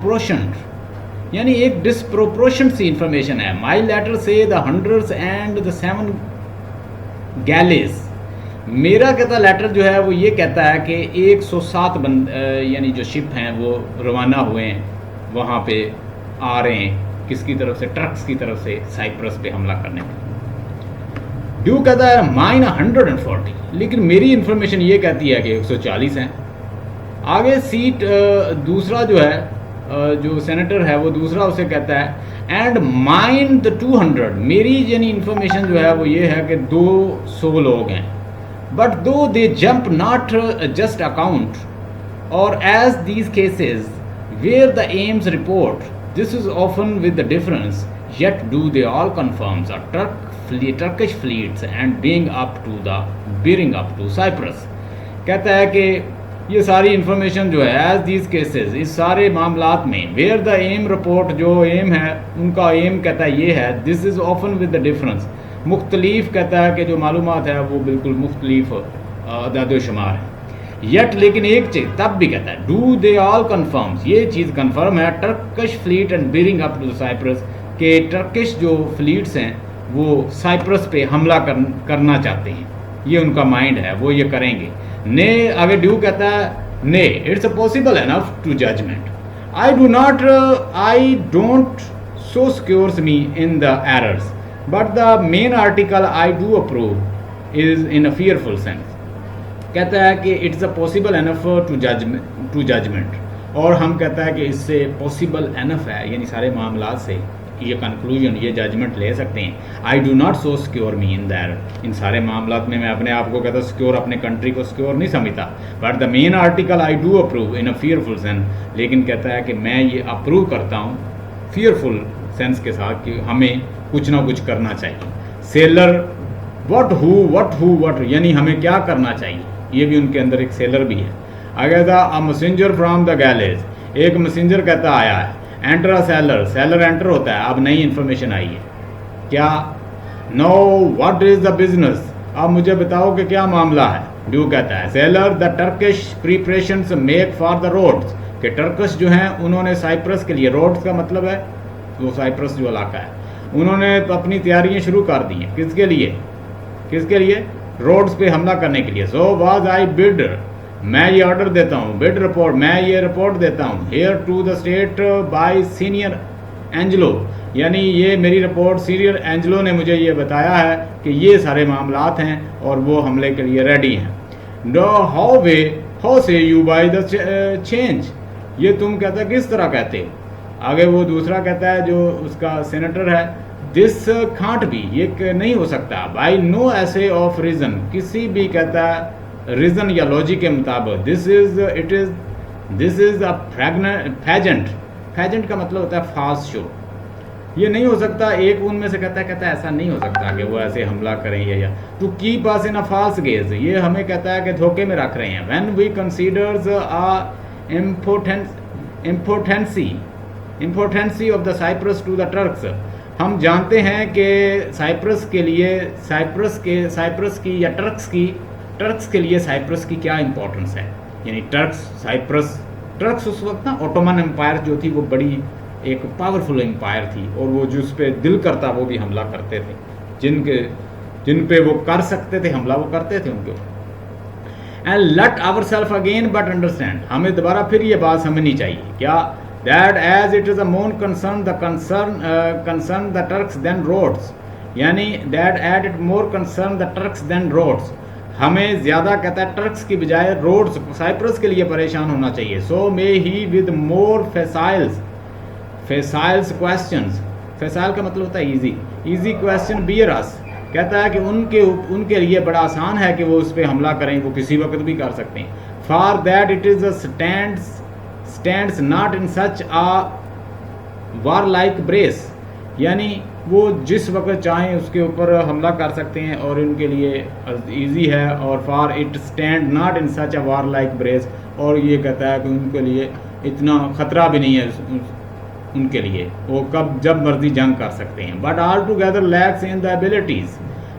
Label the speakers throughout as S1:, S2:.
S1: प्रोशन, यानी एक डिसप्रोपोर्शन सी इंफॉर्मेशन है। माई लेटर से द हंड्रेड्स एंड द 7 गैलेज, मेरा कहता लेटर जो है वो ये कहता है कि 107 यानी जो शिप हैं वो रवाना हुए हैं, वहाँ पे आ रहे हैं, किसकी तरफ से, टर्क्स की तरफ से साइप्रस पे हमला करने में। ड्यू कहता है माइन 140, लेकिन मेरी इंफॉर्मेशन ये कहती है कि 140 हैं। आगे सीट दूसरा जो है जो सेनेटर है वो दूसरा उसे कहता है एंड माइन द 200, मेरी यानी इंफॉर्मेशन जो है वो ये है कि 200 लोग हैं। But though they jump not just account और as these cases where the aims report this is often with the difference yet do they all confirms a Turkish fleets and being up to Cyprus। कहता है कि ये सारी information जो है as these cases, इस सारे मामलात में, वेयर द एम रिपोर्ट, जो एम है उनका एम कहता है ये है, this is often with the difference, मुख्तलिफ कहता है कि जो मालूमात है वो बिल्कुल मुख्तलिफ अदाद शुमार है। येट लेकिन एक चीज़ तब भी कहता है डू दे ऑल कन्फर्म्स, ये चीज़ कन्फर्म है Turkish fleet and bearing up to Cyprus, के टर्किश जो फ्लीट्स हैं वो साइप्रस पे हमला करना चाहते हैं, ये उनका माइंड है, वो ये करेंगे। ने आगे ड्यू कहता है ने it's possible enough to judgement, I don't so secures me in the errors but the main article I do approve is in a fearful sense. कहता है कि it's possible enough to judgement, और हम कहता है कि इससे पॉसिबल एनफ है, यानी सारे मामला से ये कंक्लूजन, ये जजमेंट ले सकते हैं। I do not so secure me in their, इन सारे मामलात में मैं अपने आप को कहता सिक्योर, अपने कंट्री को सिक्योर नहीं समझता। But the main article I do approve in a fearful sense, लेकिन कहता है कि मैं ये अप्रूव करता हूँ फियरफुल सेंस के साथ कि हमें कुछ ना कुछ करना चाहिए। सेलर वट, यानी हमें क्या करना चाहिए, ये भी उनके अंदर एक सेलर भी है। आगे था अ मैसेंजर फ्रॉम द गैलेज, एक मैसेंजर कहता आया है। Enter a seller, seller enter होता है, अब नई इन्फॉर्मेशन आई है। क्या? Know what is the business, अब मुझे बताओ कि क्या मामला है। ड्यू कहता है sailor the Turkish preparations make for the Rhodes, कि टर्किश जो हैं उन्होंने साइप्रस के लिए, रोड्स का मतलब है वो साइप्रस जो इलाका है, उन्होंने अपनी तैयारियां शुरू कर दी हैं। किसके लिए? रोड्स पे हमला करने के लिए। सो वाज आई बिड, मैं ये ऑर्डर देता हूँ, बिड रिपोर्ट, मैं ये रिपोर्ट देता हूँ, here to the state by senior Angelo, यानी ये मेरी रिपोर्ट सीनियर एंजलो ने मुझे ये बताया है कि ये सारे मामलात हैं और वो हमले के लिए रेडी हैं। नो हाउ से यू बाय द चेंज, ये तुम कहता किस तरह कहते हो। आगे वो दूसरा कहता है जो उसका सेनेटर है, दिस कांट बी, ये नहीं हो सकता, बाय नो ऐसे ऑफ रीजन, किसी भी कहता है रीजन या लॉजिक के मुताबिक, दिस इज अ फैजेंट, फैजेंट का मतलब होता है फास्ट शो, ये नहीं हो सकता। एक उनमें से कहता है ऐसा नहीं हो सकता कि वो ऐसे हमला करें या to keep us in a false gaze, ये हमें कहता है कि धोखे में रख रहे हैं। When we considers importancy of the Cyprus to the Turks, हम जानते हैं कि साइप्रस के लिए, साइप्रस की या टर्क्स के लिए साइप्रस की क्या इंपॉर्टेंस है। यानी टर्क्स उस वक्त ना ओटोमन एम्पायर जो थी वो बड़ी एक पावरफुल एम्पायर थी, और वो जिस पे दिल करता वो भी हमला करते थे, जिन पे वो कर सकते थे हमला वो करते थे उनके ऊपर। And let our self again but understand, हमें दोबारा फिर ये बात समझनी चाहिए क्या, that as it is a more concern the Turks than Rhodes, यानी that add it more concern the Turks than Rhodes, हमें ज़्यादा कहता है टर्क्स की बजाय रोड्स, साइप्रस के लिए परेशान होना चाहिए। सो मे ही विद मोर फेसाइल्स क्वेश्चंस, फेसाइल का मतलब होता है इजी क्वेश्चन बियर अस, कहता है कि उनके लिए बड़ा आसान है कि वो उस पर हमला करें, वो किसी वक्त भी कर सकते हैं। For that it is stands not in such a warlike brace, यानी वो जिस वक्त चाहें उसके ऊपर हमला कर सकते हैं और उनके लिए इजी है। और for it stand not in such a war like brace, और ये कहता है कि उनके लिए इतना ख़तरा भी नहीं है उनके लिए, वो जब मर्जी जंग कर सकते हैं। But all together lakhs in the abilities,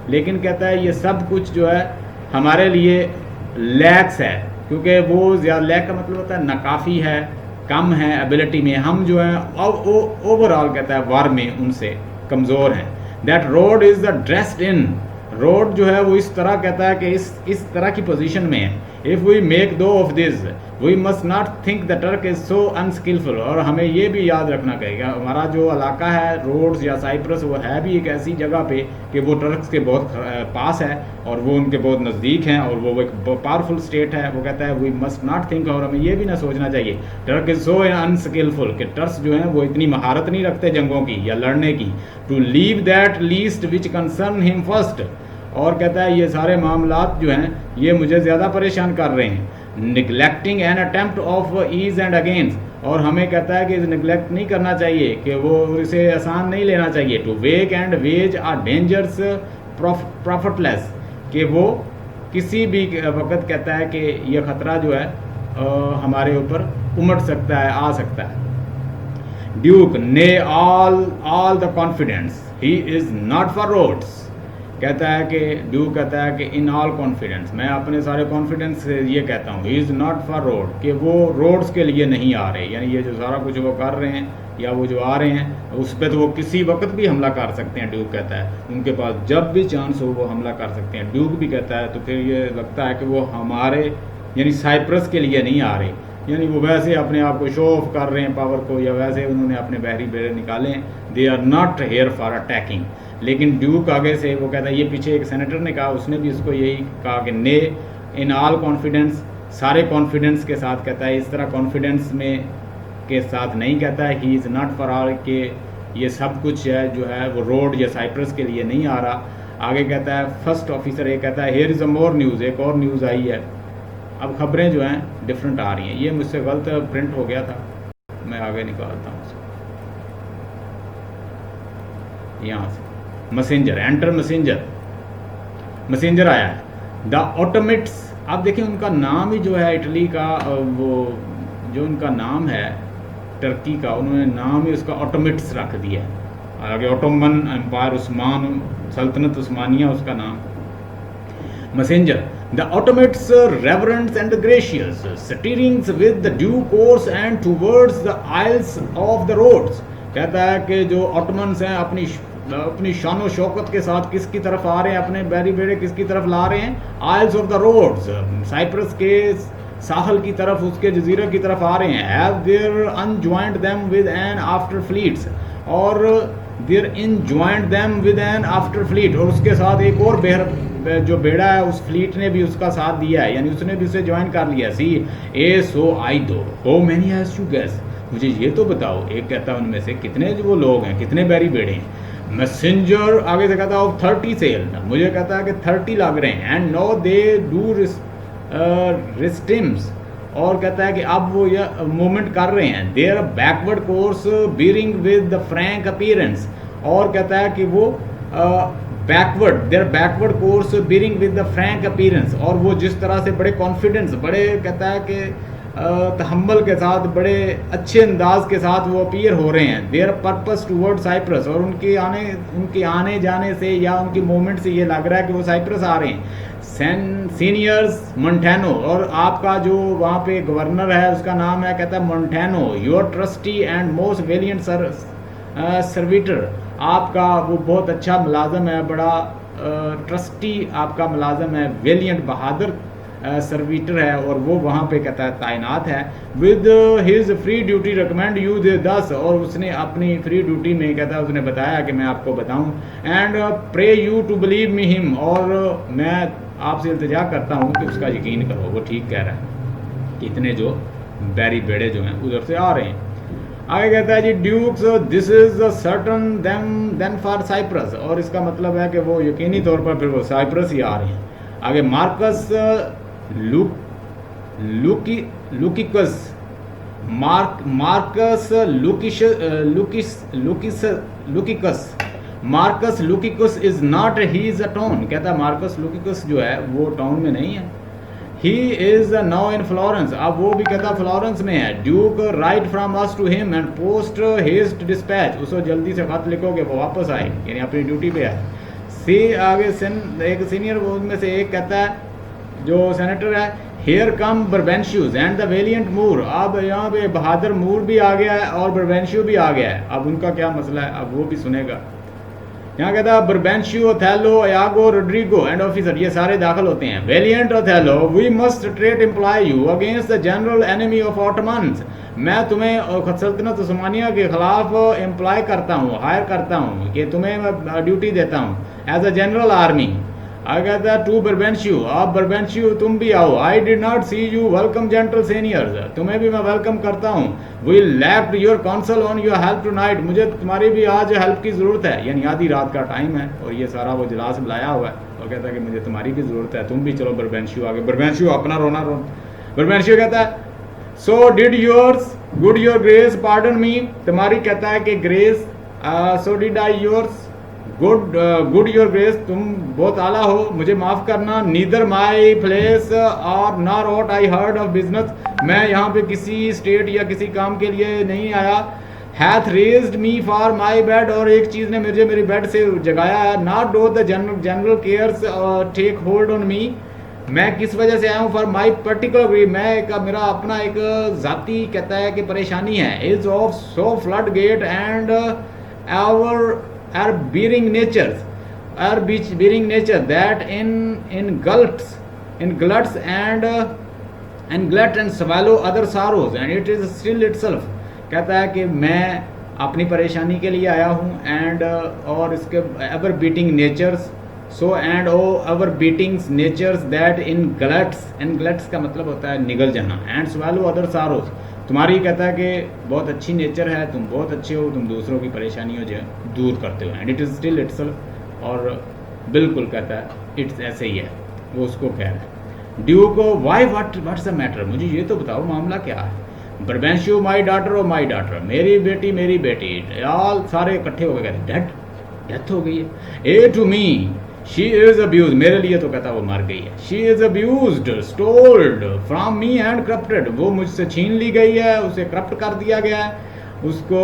S1: लेकिन कहता है ये सब कुछ जो है हमारे लिए लैक्स है, क्योंकि वो ज़्यादा, लैक का मतलब होता है नाकाफ़ी है, कम हैं एबिलिटी में, हम जो है ओवरऑल कहता है वार में उनसे कमज़ोर हैं। That road is the dressed in, road जो है वो इस तरह कहता है कि इस तरह की पोजीशन में है। If we make though of this we must not think the Turk is so unskilful. और हमें ये भी याद रखना चाहिए हमारा जो इलाका है रोड्स या साइप्रस वो है भी एक ऐसी जगह पे कि वो टर्क्स के बहुत पास है और वो उनके बहुत नज़दीक हैं और वो एक पावरफुल स्टेट है। वो कहता है वी मस्ट नॉट थिंक, और हमें ये भी ना सोचना चाहिए टर्क इज़ सो अनस्किलफुल कि टर्क्स जो हैं वो इतनी महारत नहीं रखते जंगों की या लड़ने की। To leave that least which concern him first, और कहता है ये सारे मामलात जो हैं ये मुझे ज़्यादा परेशान कर रहे हैं। Neglecting an attempt of ease and against, और हमें कहता है कि निगलेक्ट नहीं करना चाहिए कि वो इसे आसान नहीं लेना चाहिए। To wake and wage are dangers profitless, कि वो किसी भी वक्त कहता है कि ये ख़तरा जो है हमारे ऊपर उमड़ सकता है, आ सकता है। ड्यूक ने all the confidence he is not for Rhodes, कहता है कि ड्यूक कहता है कि इन ऑल कॉन्फिडेंस, मैं अपने सारे कॉन्फिडेंस से ये कहता हूँ ही इज़ नॉट फॉर रोड, कि वो रोड्स के लिए नहीं आ रहे। यानी ये जो सारा कुछ वो कर रहे हैं या वो जो आ रहे हैं उस पर तो वो किसी वक्त भी हमला कर सकते हैं। ड्यूक कहता है उनके पास जब भी चांस हो वो हमला कर सकते हैं। ड्यूक भी कहता है, तो फिर ये लगता है कि वो हमारे यानी साइप्रस के लिए नहीं आ रहे, यानी वो वैसे अपने आप को शो ऑफ कर रहे हैं पावर को, या वैसे उन्होंने अपने बहरी बेड़े निकाले हैं। They are not here for attacking. लेकिन ड्यूक आगे से वो कहता है, ये पीछे एक सेनेटर ने कहा, उसने भी इसको यही कहा कि ने इन ऑल कॉन्फिडेंस, सारे कॉन्फिडेंस के साथ कहता है, इस तरह कॉन्फिडेंस में के साथ नहीं कहता है ही इज़ नॉट फॉर ऑल, के ये सब कुछ है जो है वो रोड या साइप्रस के लिए नहीं आ रहा। आगे कहता है फर्स्ट ऑफिसर ये कहता है here is a more news, एक और न्यूज़ आई है। अब खबरें जो हैं डिफरेंट आ रही हैं, ये मुझसे गलत प्रिंट हो गया था, मैं आगे निकालता हूँ उसको यहाँ से। मैसेंजर, एंटर मैसेंजर आया है। द ऑटोमेट्स, आप देखिए उनका नाम ही जो है इटली का वो जो उनका नाम है टर्की का, उन्होंने नाम ही उसका ऑटोमेट्स रख दिया है। आगे ऑटोमन एम्पायर, उस्मान सल्तनत उस्मानिया उसका नाम। Messenger, the Ottomans reverent and gracious, steering with the due course and towards the isles of the roads, कहता है कि जो ऑटोमन्स हैं अपनी शान शौकत के साथ किसकी तरफ आ रहे हैं, अपने बैरी बेड़े किसकी तरफ ला रहे हैं, आइल्स ऑफ द रोड्स, साइप्रस के साहल की तरफ, उसके जजीरे की तरफ आ रहे हैं। Have there unjoined them with an after fleets, और there enjoined them with an after fleet, और उसके साथ एक और जो बेड़ा है उस फ्लीट ने भी उसका साथ दिया है, यानी उसने भी उसे ज्वाइन कर लिया। सी ए सो आई दो हो मैनी हैज टू गेस, मुझे ये तो बताओ, एक कहता है उनमें से कितने जो वो लोग हैं, कितने बैरी बेड़े हैं। मैसेंजर आगे से कहता है 30 सेल, मुझे कहता है कि 30 लग रहे हैं। एंड नो दे डू रिस्टिम्स, और कहता है कि अब वो ये मूवमेंट कर रहे हैं। Their backward course bearing with the frank appearance, और कहता है कि वो their backward course bearing with the frank appearance, और वो जिस तरह से बड़े कॉन्फिडेंस, बड़े कहता है कि तहम्मुल के साथ, बड़े अच्छे अंदाज के साथ वो अपीयर हो रहे हैं। देयर पर्पस टूवर्ड साइप्रस, और उनके आने जाने से या उनकी मूवमेंट से ये लग रहा है कि वो साइप्रस आ रहे हैं। सीनियर्स मोंटेनो, और आपका जो वहाँ पे गवर्नर है उसका नाम है कहता है Montano, your trusty and most valiant servitor, आपका वो बहुत अच्छा मुलाजम है, बड़ा ट्रस्टी आपका मुलाजम है, वेलियंट बहादुर सर्विटर है, और वो वहाँ पे कहता है तैनात है। With his free duty recommend you दस, और उसने अपनी फ्री ड्यूटी में कहता है उसने बताया कि मैं आपको बताऊँ। And pray you to believe me him, और मैं आपसे इल्तिजा करता हूँ कि उसका यकीन करो, वो ठीक कह रहा है। कितने जो बैरी बेड़े जो हैं उधर से आ रहे हैं। आगे कहता है जी dukes this is certain then for Cyprus, और इसका मतलब है कि वो यकीनी तौर पर फिर वो साइप्रस ही आ रहे हैं। आगे Marcus Marcus Luccicos is not he is a town, कहता है मार्कस लुकिकस जो है वो टाउन में नहीं है। He is now in Florence, अब वो भी कहता फ्लोरेंस में है। Duke write from us to him and post haste dispatch, उसको जल्दी से खत लिखोगे वो वापस आए, यानी अपनी ड्यूटी पे है। सी आगे एक सीनियर उनमें से एक कहता है जो सेनेटर है, here come Brabantius and the valiant Moor. अब यहाँ पे बहादुर मूर भी आ गया है और बर्बेंशियो भी आ गया है। अब उनका क्या मसला है, अब वो भी सुनेगा। यहाँ कहता है Brabantio, Othello, Iago, Roderigo and officer, ये सारे दाखिल होते हैं। Valiant, Othello, we must straight employ you against the general enemy of Ottomans. मैं तुम्हें सल्तनत उस्मानिया के खिलाफ एम्प्लॉय करता हूँ, हायर करता हूँ कि तुम्हें ड्यूटी देता हूँ एज अ जनरल आर्मी। कहता है टू बर्बेंशियो, अब बर्बेंशियो तुम भी आओ। I did not see you welcome gentle seniors, तुम्हें भी मैं वेलकम करता हूँ। We lacked your counsel on your help tonight, मुझे तुम्हारी भी आज हेल्प की ज़रूरत है। यानी आधी रात का टाइम है और ये सारा वो इजलास बुलाया हुआ है और कहता है कि मुझे तुम्हारी भी ज़रूरत है, तुम भी चलो बर्बेंशियो आगे। बर्बेंशियो अपना रोना रो। बर्बेंशियो कहता है so did yours good your grace pardon me, तुम्हारी कहता है कि grace, so did I yours good your grace, तुम बहुत आला हो, मुझे माफ़ करना। नीदर माई प्लेस और nor aught I heard of business, मैं यहाँ पे किसी स्टेट या किसी काम के लिए नहीं आया। Hath raised me for my bed, और एक चीज़ ने मुझे मेरी बेड से जगाया है। Not do the general cares take hold on me, मैं किस वजह से आया हूँ। फॉर माई पर्टिकुलर, मेरा अपना एक ज़ाती कहता है कि परेशानी है। Is of so floodgate and our bearing nature that in gluts and swallow other sorrows and it is still itself। कहता है कि मैं अपनी परेशानी के लिए आया हूँ एंड और इसके ever beating natures so and ever beating natures that in gluts का मतलब होता है निगल जाना, and swallow other sorrows, तुम्हारी कहता है कि बहुत अच्छी नेचर है, तुम बहुत अच्छे हो, तुम दूसरों की परेशानियों जो दूर करते हो। And it is still itself, और बिल्कुल कहता है इट्स ऐसे ही है, वो उसको कह रहा है। ड्यू को वाई व्हाट्स द मैटर, मुझे ये तो बताओ मामला क्या है। बर्बेंशियो my daughter O my daughter, मेरी बेटी, ऑल सारे इकट्ठे हो गए कहते डेथ हो गई है। Ay to me she is abuse, मेरे लिए तो कहता वो मर गई है। She is abused stolen from me and corrupted, वो मुझसे छीन ली गई है, उसे करप्ट कर दिया गया है, उसको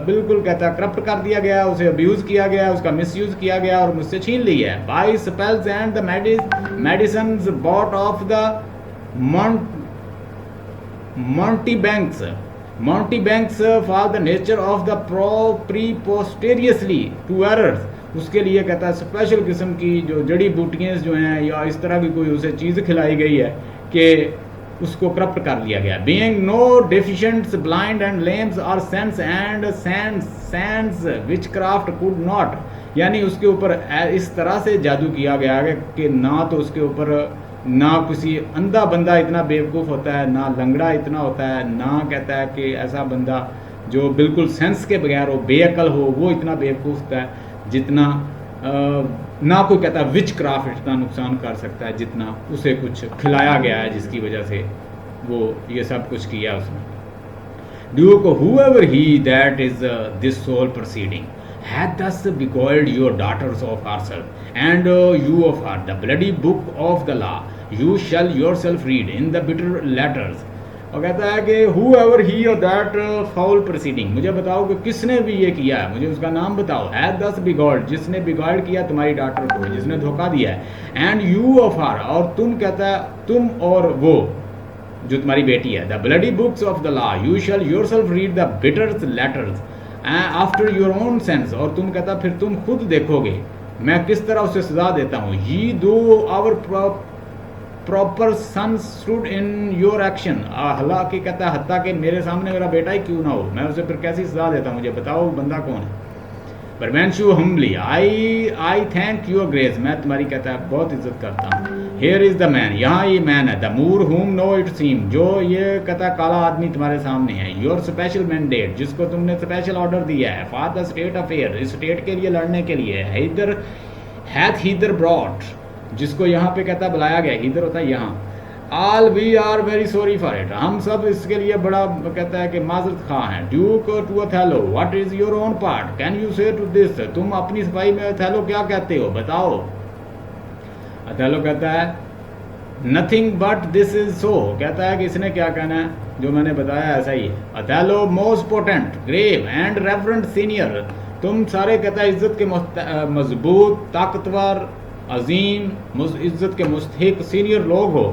S1: बिल्कुल कहता है करप्ट कर दिया गया, उसे अब्यूज़ किया गया, उसका मिसयूज़ किया गया और मुझसे छीन ली है। By spells and the medicines bought of the Monty Banks for the nature of the preposterously to errors, उसके लिए कहता है स्पेशल किस्म की जो जड़ी बूटियाँ जो हैं या इस तरह की कोई उसे चीज़ खिलाई गई है कि उसको करप्ट कर दिया गया। Being no deficients blind and lames or sense and sans witchcraft could not, यानी उसके ऊपर इस तरह से जादू किया गया है कि ना तो उसके ऊपर ना किसी अंधा बंदा इतना बेवकूफ़ होता है, ना लंगड़ा इतना होता है, ना कहता है कि ऐसा बंदा जो बिल्कुल सेंस के बगैर हो, बेअकल हो, वो इतना बेवकूफ़ होता है जितना ना कोई कहता है विच क्राफ्ट इतना नुकसान कर सकता है जितना उसे कुछ खिलाया गया है जिसकी वजह से वो ये सब कुछ किया उसने। ड्यू को whoever he that is this soul proceeding hath thus beguiled your daughters of herself and you of her, the bloody book of the law you shall yourself read in the bitter letters। और कहता है कि whoever he or that foul proceeding, मुझे बताओ कि किसने भी ये किया है, मुझे उसका नाम बताओ। hath thus beguiled, जिसने बिगाड़ किया तुम्हारी डॉटर को, जिसने धोखा दिया है। and you of her, और तुम कहता है तुम और वो जो तुम्हारी बेटी है। the bloody books of the law you shall yourself read the bitter letters after your own sense, और तुम कहता फिर तुम खुद देखोगे मैं किस तरह उसे सजा देता हूँ। ये though our proper son stood in your action, हालांकि कहता है हत्ता कि मेरे सामने मेरा बेटा ही क्यों ना हो, मैं उसे फिर कैसी सजा देता हूँ, मुझे बताओ बंदा कौन है। Brabantio humbly I thank your grace, मैं तुम्हारी कहता है बहुत इज्जत करता हूँ। हेयर इज द मैन, यहाँ ये मैन है। द मूर हुम नो इट सीम, जो ये कहता काला आदमी तुम्हारे सामने है। योर स्पेशल मैंडेट, जिसको तुमने स्पेशल ऑर्डर दिया है। फॉर द स्टेट अफेयर, इस स्टेट के लिए लड़ने के लिए। हीदर हैथ हीदर ब्रॉट, जिसको यहाँ पे कहता बुलाया गया, हीदर होता है यहाँ। All we are very sorry for it, हम सब इसके लिए बड़ा कहता है कि माजरत खा हैं। Duke to Othello, what is your own part, can you से टू दिस, तुम अपनी सफाई में ओथेलो क्या कहते हो, बताओ। ओथेलो कहता है nothing but this is so, कहता है कि इसने क्या कहना है, जो मैंने बताया ऐसा ही है। Othello most potent grave and reverend senior, तुम सारे कहता है इज्जत के मजबूत ताकतवर अजीम इज़्ज़त के मुस्तहिक सीनियर लोग हो,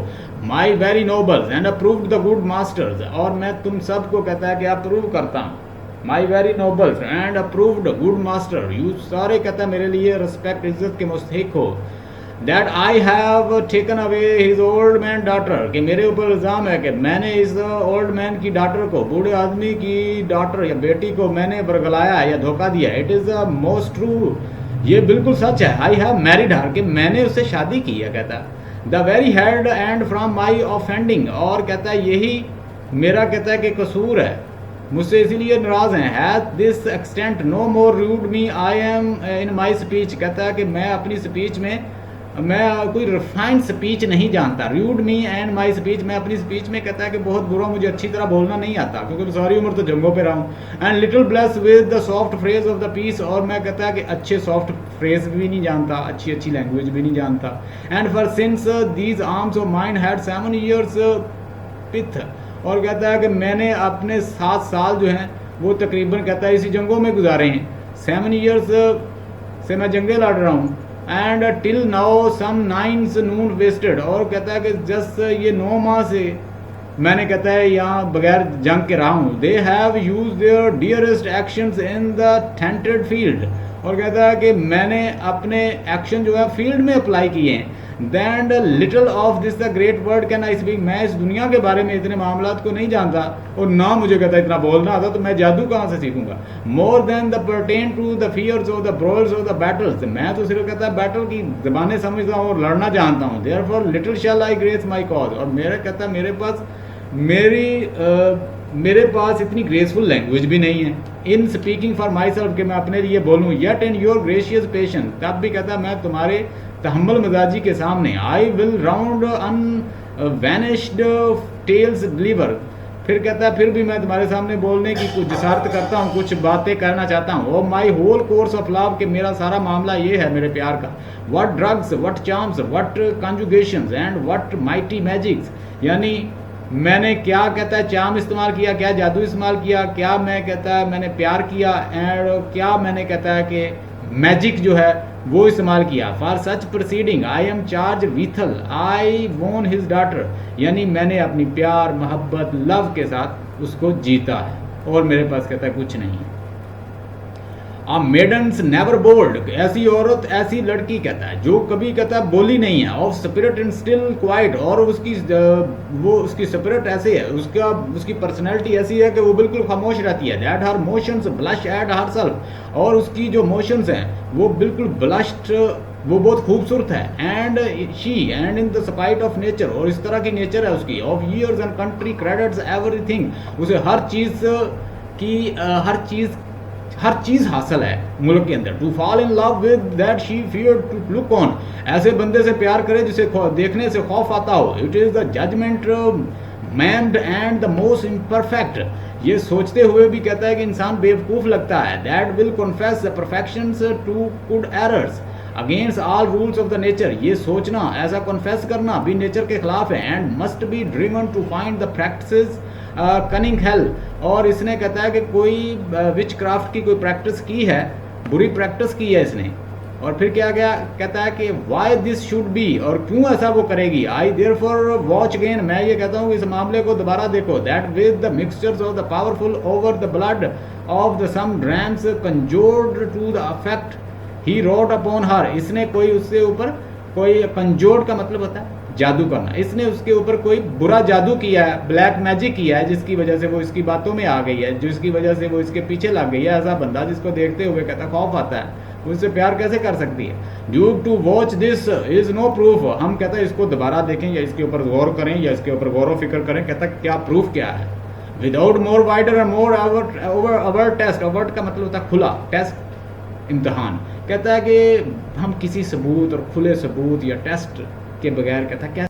S1: my very nobles and approved the good masters, और मैं तुम सबको कहता है कि अप्रूव करता हूँ, my very nobles and approved good master, you सारे कहता है मेरे लिए रिस्पेक्ट इज़्ज़त के मुस्तहिक हो, that I have taken away his old man daughter, कि मेरे ऊपर इल्ज़ाम है कि मैंने इस ओल्ड मैन की डॉटर को, बूढ़े आदमी की डॉटर या बेटी को मैंने बरगलाया या धोखा दिया। It is the most true, ये बिल्कुल सच है। आई हैव मैरिड हर, कि मैंने उससे शादी की है, कहता the very head and from my offending, और कहता है यही मेरा कहता है कि कसूर है, मुझसे इसीलिए नाराज़ हैं। Has this extent no more rude me I am in my speech, कहता है कि मैं अपनी स्पीच में मैं कोई रिफाइंड स्पीच नहीं जानता। Rude me and my speech, मैं अपनी स्पीच में कहता है कि बहुत बुरा, मुझे अच्छी तरह बोलना नहीं आता, क्योंकि सारी उम्र तो जंगों पे रहा हूँ। And little bless with the soft phrase of the peace, और मैं कहता है कि अच्छे सॉफ्ट फ्रेज भी नहीं जानता, अच्छी अच्छी लैंग्वेज भी नहीं जानता। And for since these arms of mind had 7 years पिथ, और कहता है कि मैंने अपने 7 साल जो हैं वो तकरीबन कहता है इसी जंगों में गुजारे हैं। 7 years से मैं जंगें लड़ रहा हूँ। And till now some 9 noon wasted, और कहता है कि जस्ट ये 9 माह से मैंने कहता है यहाँ बगैर जंग के रहा हूँ। They have use their dearest actions in the tented field, और कहता है कि मैंने अपने एक्शन जो है फील्ड में अप्लाई किए हैं। Then little of this the great world can I speak, मैं इस दुनिया के बारे में इतने मामलात को नहीं जानता, और ना मुझे कहता इतना बोलना आता, तो मैं जादू कहाँ से सीखूंगा। More than the pertain to the fears of the broils of the battles, मैं तो सिर्फ कहता है बैटल की जबानें समझता हूँ और लड़ना जानता हूँ। Therefore little shall I grace my cause, और मेरा कहता है मेरे पास इतनी ग्रेसफुल लैंग्वेज भी नहीं है in speaking for myself, कि मैं अपने लिए बोलूँ। Yet in your gracious patience, तब भी कहता है मैं तुम्हारे तहम्मुल मजाजी के सामने। I will round unvarnished tales deliver, फिर कहता है फिर भी मैं तुम्हारे सामने बोलने की कुछ जसारत करता हूँ, कुछ बातें करना चाहता हूँ। Oh my whole course of love, कि मेरा सारा मामला ये है मेरे प्यार का। What drugs, what charms, what conjugations and what mighty magics, यानी मैंने क्या कहता है चार्म इस्तेमाल किया, क्या जादू इस्तेमाल किया, क्या मैं कहता है मैंने प्यार किया, एंड क्या मैंने कहता है कि मैजिक जो है वो इस्तेमाल किया। For such proceeding I am charge withal, I won his daughter, यानी मैंने अपनी प्यार मोहब्बत लव के साथ उसको जीता है, और मेरे पास कहता है कुछ नहीं है। आ मेडन्स नेवर बोल्ड, ऐसी औरत ऐसी लड़की कहता है जो कभी कहता है बोली नहीं है। Of spirit and still quite, और उसकी स्पिरिट ऐसे है, उसकी पर्सनैलिटी ऐसी है कि वो बिल्कुल खामोश रहती है। That her motions blush at her self, और उसकी जो मोशंस हैं वो बिल्कुल ब्लश्ड, वो बहुत खूबसूरत है। And she and in the spite of nature, और इस तरह की नेचर है उसकी। Of years and country credits everything, उसे हर चीज़ हासिल है मुल्क के अंदर। To fall in love with that she fear to look on, ऐसे बंदे से प्यार करे जिसे देखने से खौफ आता हो। It is the judgement maimed and the most imperfect, ये सोचते हुए भी कहता है कि इंसान बेवकूफ़ लगता है। That will confess the perfections to good errors against all rules of the nature, ये सोचना, ऐसा कन्फेस करना भी नेचर के खिलाफ है। And must be driven to find the practice cunning hell, और इसने कहता है कि कोई विच क्राफ्ट की कोई प्रैक्टिस की है, बुरी प्रैक्टिस की है इसने। और फिर क्या गया कहता है कि वाई दिस शुड बी, और क्यों ऐसा वो करेगी। I therefore watch again, मैं ये कहता हूँ कि इस मामले को दोबारा देखो। That with the mixtures of the powerful over the blood of the some drams conjured to the affect he wrought upon her, इसने कोई उससे ऊपर कोई कंजोर्ड का मतलब होता है जादू करना, इसने उसके ऊपर कोई बुरा जादू किया है, ब्लैक मैजिक किया है, जिसकी वजह से वो इसकी बातों में आ गई है, जिसकी वजह से वो इसके पीछे लग गई है। ऐसा बंदा जिसको देखते हुए कहता खौफ आता है, उससे प्यार कैसे कर सकती है। Due to watch this is no proof, हम कहते हैं इसको दोबारा देखें या इसके ऊपर गौर करें या इसके ऊपर गौर व फिक्र करें, कहता क्या प्रूफ क्या है। विदाउट मोर वाइडर मोर अवर टेस्ट, अवर्ट का मतलब होता है खुला, टेस्ट इम्तहान, कहता है कि हम किसी सबूत और खुले सबूत या टेस्ट के बगैर कहता है